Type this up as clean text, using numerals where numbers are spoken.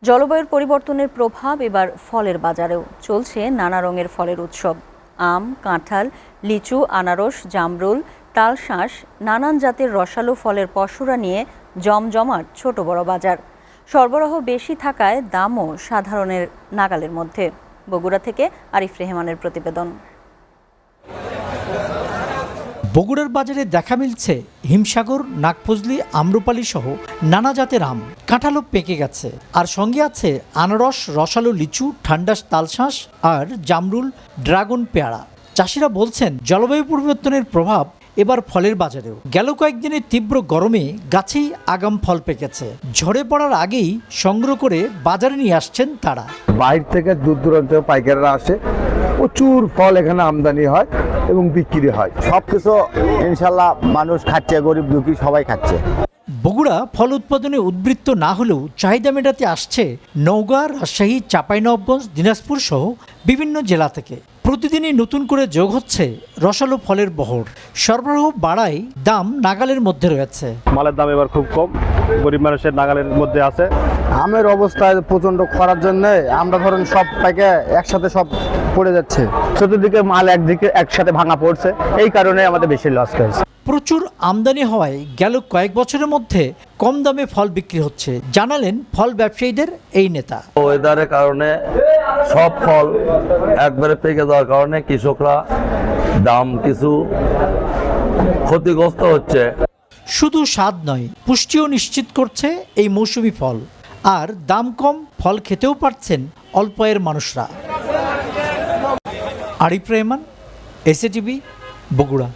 জলবায়ুর পরিবর্তনের প্রভাব এবার ফলের বাজারেও চলছে নানা রঙের ফলের উৎসব। আম, কাঁঠাল, লিচু, আনারস, জামরুল, তালশাঁস, নানান জাতের রসালো ফলের পসরা নিয়ে জমজমাট ছোট বড় বাজার। সরবরাহ বেশি থাকায় দামও সাধারণের নাগালের মধ্যে। বগুড়া থেকে আরিফ রেহমানের প্রতিবেদন। বগুড়ার বাজারে দেখা মিলছে হিমসাগর, নাগফজলি, আম্রপালি সহ নানা জাতের আম। কাঁঠালও পেকে গেছে, আর সঙ্গে আছে আনারস, রসালো লিচু, ঠান্ডা তালশাঁস আর জামরুল, ড্রাগন, পেয়ারা। চাষিরা বলছেন জলবায়ু পরিবর্তনের প্রভাব এবার ফলের বাজারেও। গেল কয়েকদিনের তীব্র গরমে গাছেই আগাম ফল পেকেছে। ঝরে পড়ার আগেই সংগ্রহ করে বাজারে নিয়ে আসছেন তারা। বাইরে থেকে দূর দূরান্ত পাইকাররা আসে, প্রচুর ফল এখানে আমদানি হয় এবং বিক্রি হয়। সবকিছু ইনশাল্লাহ মানুষ খাচ্ছে, গরিব দুঃখী সবাই খাচ্ছে। বগুড়া ফল উৎপাদনে উদ্বৃত্ত না হলেও চাহিদা মেটাতে আসছে নওগাঁ, রাজশাহী, চাঁপাইনবাবগঞ্জ, দিনাজপুর সহ বিভিন্ন জেলা থেকে। প্রতিদিনই নতুন করে যোগ হচ্ছে রসালো ফলের বহর। সরবরাহ বাড়ায় দাম নাগালের মধ্যে রয়েছে। মালের দাম এবার খুব কম, গরিব মানুষের নাগালের মধ্যে আছে। আমের অবস্থায় প্রচন্ড করার জন্য আমরা ধরেন সব পাইকে একসাথে সব পড়ে যাচ্ছে, চতুর্দিকে মাল একদিকে একসাথে ভাঙা পড়ছে, এই কারণে আমাদের বেশি লস হয়েছে। প্রচুর আমদানি হওয়ায় গেল কয়েক বছরের মধ্যে কম দামে ফল বিক্রি হচ্ছে, জানালেন ফল ব্যবসায়ীদের এই নেতা। ওয়েদারের কারণে সব ফল একবারে পেকে যাওয়ার কারণে কৃষকরা দাম কিছু ক্ষতিগ্রস্ত হচ্ছে। শুধু স্বাদ নয়, পুষ্টিও নিশ্চিত করছে এই মৌসুমি ফল। আর দাম কম, ফল খেতেও পারছেন অল্প আয়ের মানুষরা। আরিফ রেহমান, এসএটিভি, বগুড়া।